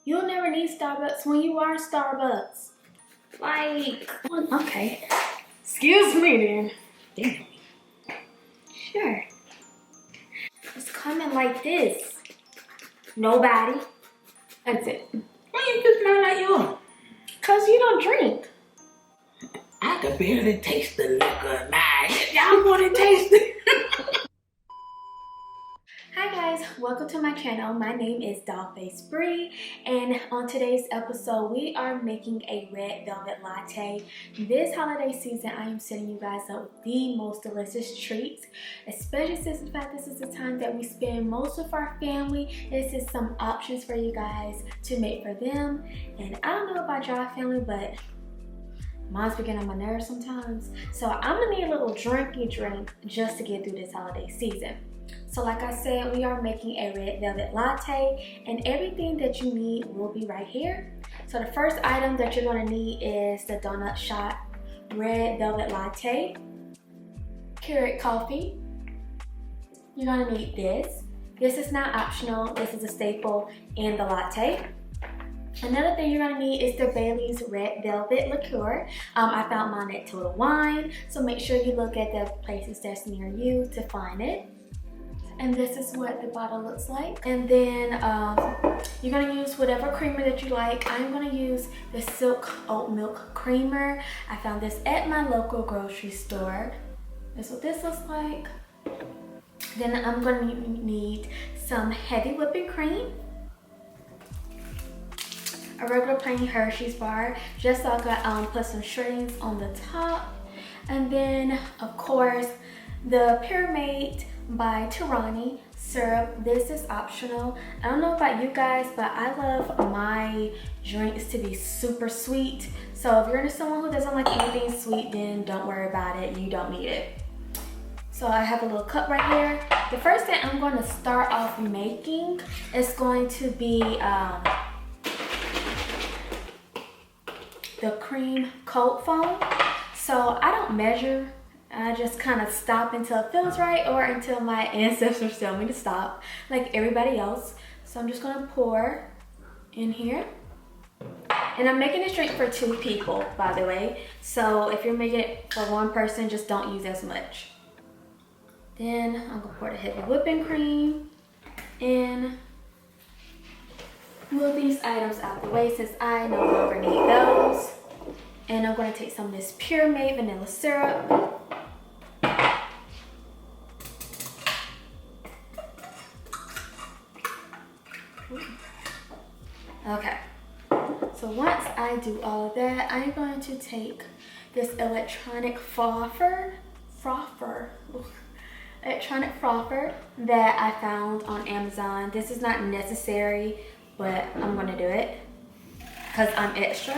You'll never need Starbucks when you are Starbucks. Like, okay. Excuse me then. Damn. Sure. It's coming like this. Nobody. That's it. Why you just smell like you? Cause you don't drink. I can barely taste the liquor now. Y'all want to taste it? Hi guys, welcome to my channel. My name is Dollface Brii, and on today's episode we are making a red velvet latte. This holiday season I am setting you guys up with the most delicious treats, especially since in fact this is the time that we spend most of our family. This is some options for you guys to make for them, and I don't know about y'all family, but mine's beginning on my nerves sometimes. So I'm gonna need a little drinky drink just to get through this holiday season. So like I said, we are making a red velvet latte, and everything that you need will be right here. So the first item that you're gonna need is the donut shot red velvet latte, Keurig coffee. You're gonna need this. This is not optional, this is a staple in the latte. Another thing you're gonna need is the Bailey's Red Velvet liqueur. I found mine at Total Wine, so make sure you look at the places that's near you to find it. And this is what the bottle looks like. And then you're gonna use whatever creamer that you like. I'm gonna use the Silk Oat Milk Creamer. I found this at my local grocery store. That's what this looks like. Then I'm gonna need some heavy whipping cream, a regular plain Hershey's bar, just so I could put some shreddings on the top. And then of course the Pyramid by Tirani syrup. This is optional. I don't know about you guys, but I love my drinks to be super sweet. So if you're someone who doesn't like anything sweet, then don't worry about it. You don't need it. So I have a little cup right here. The first thing I'm going to start off making is going to be the cream coat foam. So I don't measure. I just kind of stop until it feels right or until my ancestors tell me to stop, like everybody else. So I'm just gonna pour in here. And I'm making this drink for 2 people, by the way. So if you're making it for 1 person, just don't use as much. Then I'm gonna pour the heavy whipping cream in. Move these items out the way since I no longer need those. And I'm gonna take some of this Pyramid vanilla syrup. Okay, so once I do all of that, I'm going to take this electronic frother that I found on Amazon. This is not necessary, but I'm going to do it because I'm extra.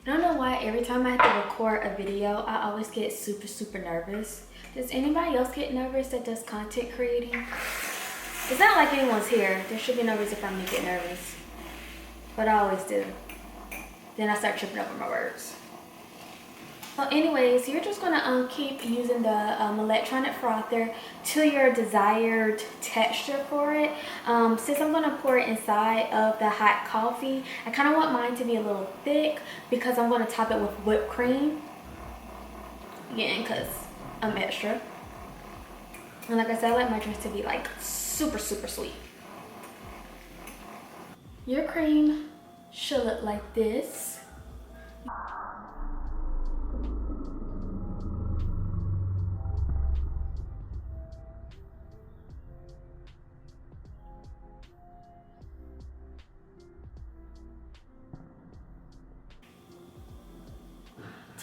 I don't know why every time I have to record a video, I always get super nervous. Does anybody else get nervous that does content creating? It's not like anyone's here. There should be no reason for me to get nervous. But I always do. Then I start tripping over my words. So anyways, you're just gonna keep using the electronic frother to your desired texture for it. Since I'm gonna pour it inside of the hot coffee, I kind of want mine to be a little thick because I'm gonna top it with whipped cream. Again, because I'm extra. And like I said, I like my drinks to be like super sweet. Your cream should look like this.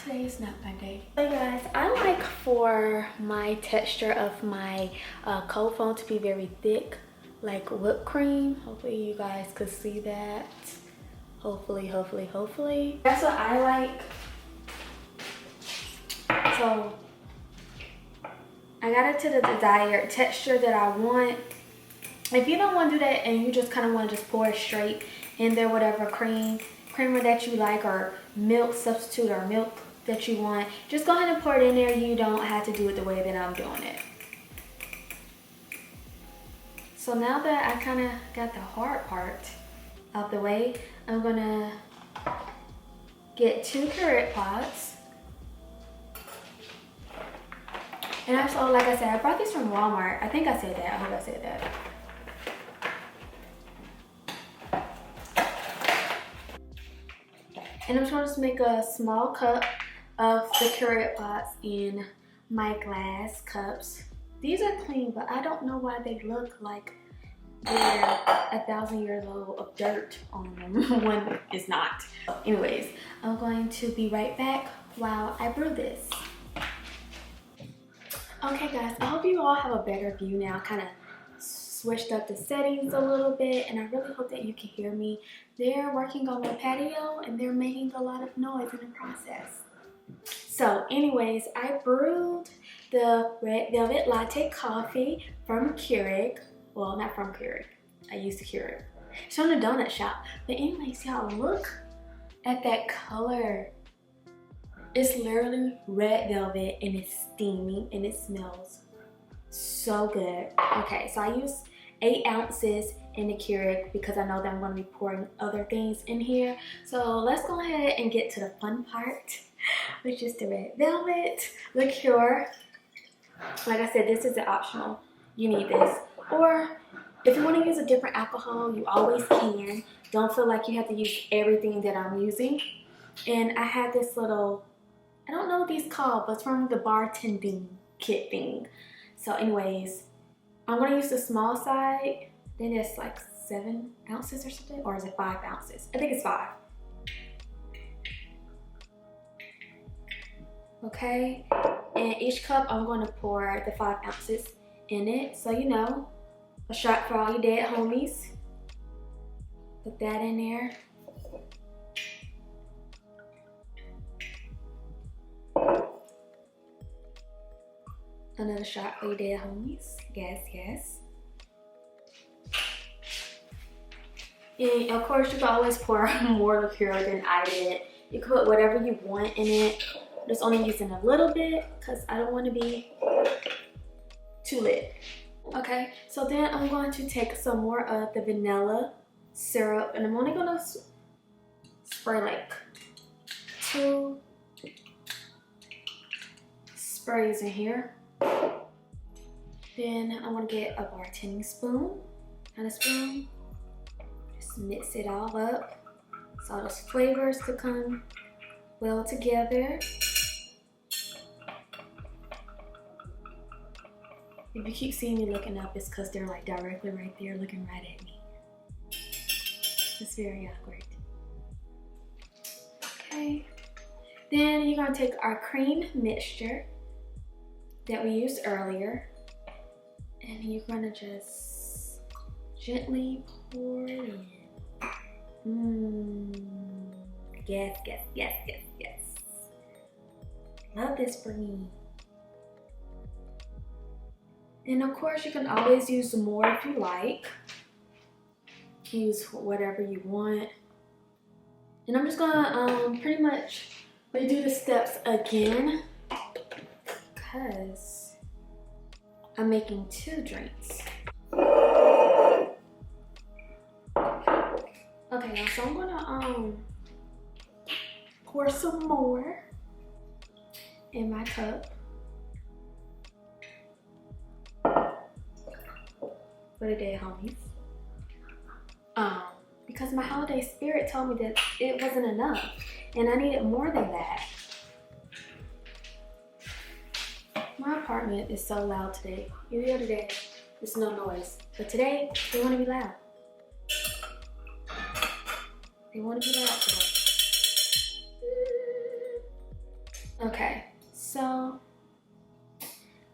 Today is not my day. So guys, I like for my texture of my cold foam to be very thick, like whipped cream. Hopefully you guys could see that. Hopefully. That's what I like. So I got it to the desired texture that I want. If you don't want to do that and you just kind of want to just pour it straight in there, whatever creamer that you like, or milk substitute or milk that you want. Just go ahead and pour it in there. You don't have to do it the way that I'm doing it. So now that I kind of got the hard part out the way, I'm gonna get 2 Keurig pots. And also, like I said, I brought these from Walmart. I think I said that. I hope I said that. And I'm just going to make a small cup of the Keurig pots in my glass cups. These are clean, but I don't know why they look like they're 1,000 years old of dirt on them when it's not. Anyways, I'm going to be right back while I brew this. Okay guys, I hope you all have a better view now. Kind of switched up the settings a little bit, and I really hope that you can hear me. They're working on my patio and they're making a lot of noise in the process. So anyways, I brewed the red velvet latte coffee from Keurig. Well, not from Keurig. I used Keurig. It's from the donut shop. But anyways, y'all, look at that color. It's literally red velvet and it's steamy and it smells so good. Okay, so I use 8 ounces in the Keurig because I know that I'm going to be pouring other things in here. So let's go ahead and get to the fun part, which is the red velvet liqueur. Like I said, this is optional. You need this. Or if you want to use a different alcohol, you always can. Don't feel like you have to use everything that I'm using. And I had this little, I don't know what these called, but it's from the bartending kit thing. So anyways, I'm going to use the small side. I think it's like 7 ounces or something. Or is it 5 ounces? I think it's 5. Okay. And each cup I'm going to pour the 5 ounces in it. So you know, a shot for all you dead homies. Put that in there. Another shot for your dead homies. Yes, yes. And of course, you can always pour more liqueur than I did. You can put whatever you want in it. I'm just only using a little bit because I don't want to be too lit. Okay, so then I'm going to take some more of the vanilla syrup, and I'm only going to spray like 2 sprays in here. Then I'm going to get a bartending spoon, kind of spoon. Just mix it all up so all those flavors to come well together. If you keep seeing me looking up, it's because they're like directly right there looking right at me. It's very awkward. Okay. Then you're going to take our cream mixture that we used earlier, and you're going to just gently pour it in. Yes, yes, yes, yes, yes. Love this for me. And of course, you can always use more if you like. Use whatever you want. And I'm just gonna pretty much redo the steps again because I'm making 2 drinks. Okay, now so I'm gonna pour some more in my cup. For the dead homies. Because my holiday spirit told me that it wasn't enough and I needed more than that. My apartment is so loud today. The other day, there's no noise. But today, they want to be loud. They want to be loud today. Okay, so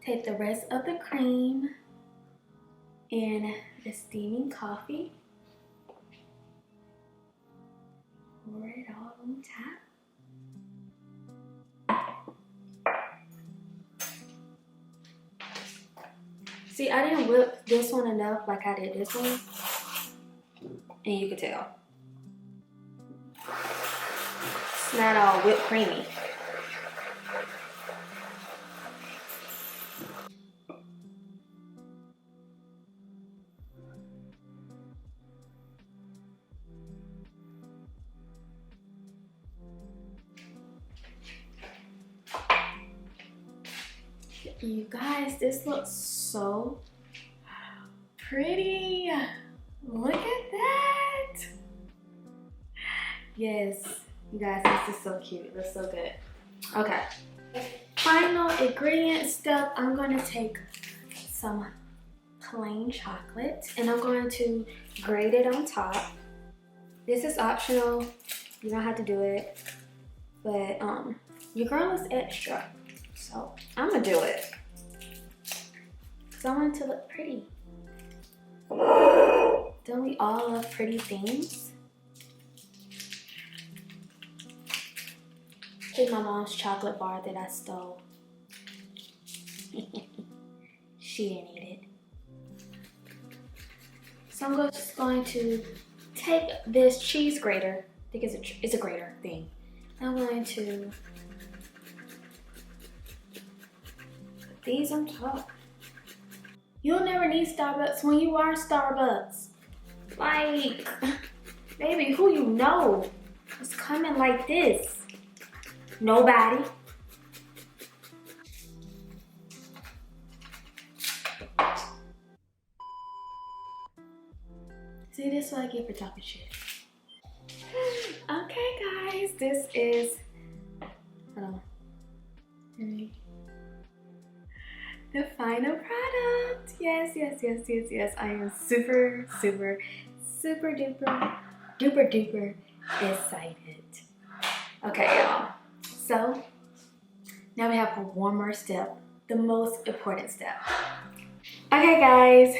take the rest of the cream and the steaming coffee. Pour it all on top. See, I didn't whip this one enough like I did this one. And you can tell. It's not all whipped creamy. You guys, this looks so pretty. Look at that. Yes, you guys, this is so cute. It looks so good. Okay. Final ingredient step, I'm going to take some plain chocolate and I'm going to grate it on top. This is optional. You don't have to do it. But your girl is extra. So I'm going to do it. Because I want it to look pretty. Don't we all love pretty things? Here's my mom's chocolate bar that I stole. She didn't eat it. So I'm just going to take this cheese grater. I think it's a grater thing. I'm going to put these on top. You'll never need Starbucks when you are Starbucks. Like, baby, who you know is coming like this? Nobody. See, this is what I get for talking shit. Okay, guys, this is the final product. Yes. I am super duper excited. Okay, y'all. So now we have one more step, the most important step. Okay, guys.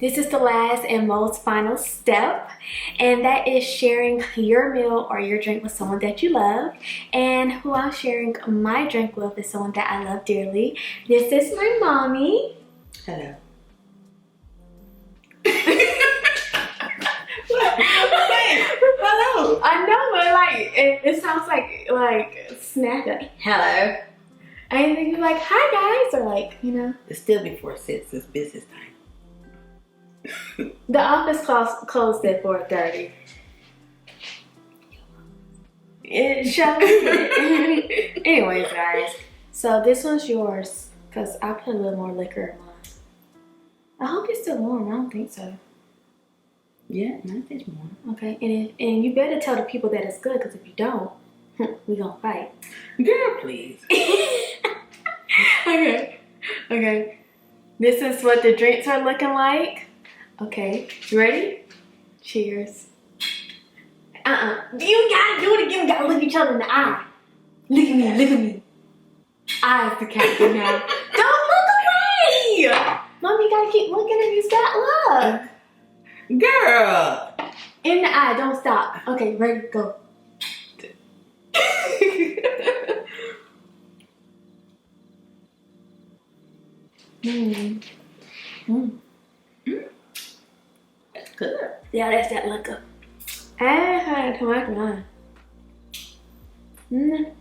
This is the last and most final step, and that is sharing your meal or your drink with someone that you love. And who I'm sharing my drink with is someone that I love dearly. This is my mommy. Hello. Hello. I know, but like it sounds like snack. Hello. And then you're like, hi guys, or like, you know. It's still before 6. It's business time. The office closed at 4:30. It shall be. Anyways, guys, so this one's yours because I put a little more liquor in mine. I hope it's still warm. I don't think so. Yeah, nothing's warm. Okay, and you better tell the people that it's good because if you don't, we gonna fight. Girl, please. Okay. This is what the drinks are looking like. Okay, you ready? Cheers. You gotta do it again. We gotta look each other in the eye. Look at me. Eyes the captain now. Don't look away! Mom, you gotta keep looking at me. Look. Girl. In the eye, don't stop. Okay, ready, go. That's good. Yeah, that's that liquor. Come on. Okay,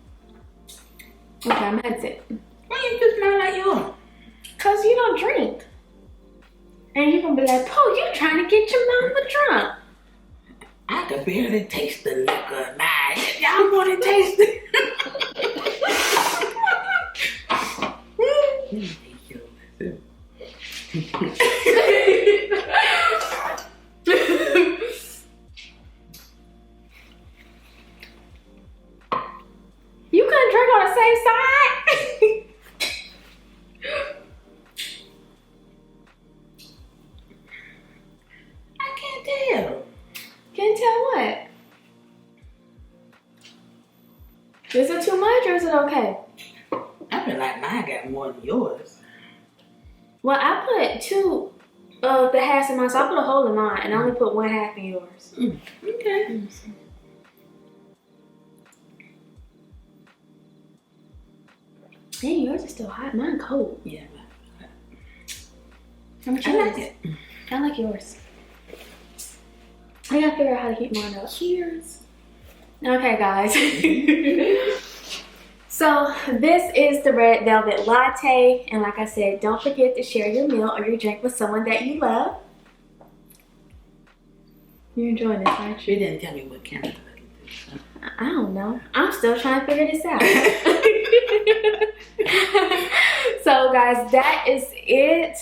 I'm gonna sit. Why you just smell like yours? Cause you don't drink. And you gonna be like, oh, you trying to get your mama drunk. I can barely taste the liquor. Nah, y'all want to taste it? You couldn't drink on the same side? I can't tell. Can't tell what? Is it too much or is it okay? I feel like mine got more than yours. Well, I put 2 of the halves in mine, so I put a hole in mine and I only put 1/2 in yours. Okay. Dang, yours is still hot. Mine cold. Yeah. I like it. I like yours. I gotta figure out how to heat mine up. Cheers. Okay, guys. So this is the red velvet latte, and like I said, don't forget to share your meal or your drink with someone that you love. You're enjoying this, aren't She didn't tell me what camera to look into. I don't know. I'm still trying to figure this out. So guys, that is it.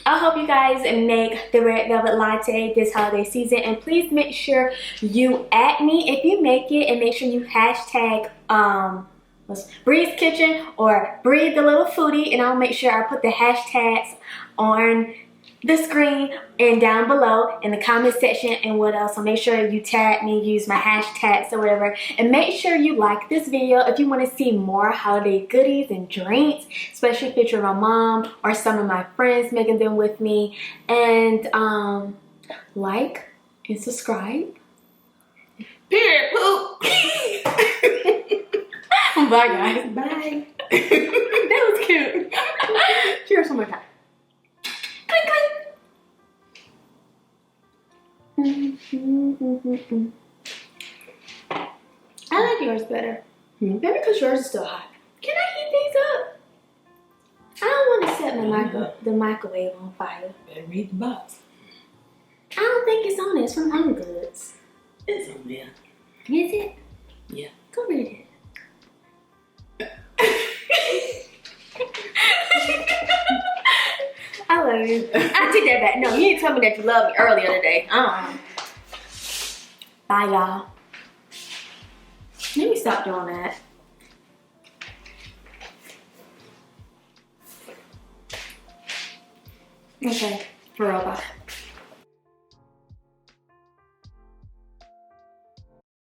I hope you guys make the red velvet latte this holiday season, and please make sure you at me if you make it, and make sure you hashtag Bree's Kitchen or Brii the Little Foodie, and I'll make sure I put the hashtags on the screen and down below in the comment section. And what else? So make sure you tag me, use my hashtags or whatever, and make sure you like this video if you want to see more holiday goodies and drinks, especially a picture of my mom or some of my friends making them with me. And like and subscribe. Period, poop. Bye guys. Bye. That was cute. Cheers one more time. Clink, clink. I like yours better. Maybe because yours is still hot. Can I heat these up? I don't want to set the microwave on fire. Better read the box. I don't think it's on it. It's from Home Goods. It's on there. Is it? Yeah. Go read it. I love you. I take that back. No, you didn't tell me that you loved me earlier today. Bye, y'all. Let me stop doing that. Okay, for real, bye.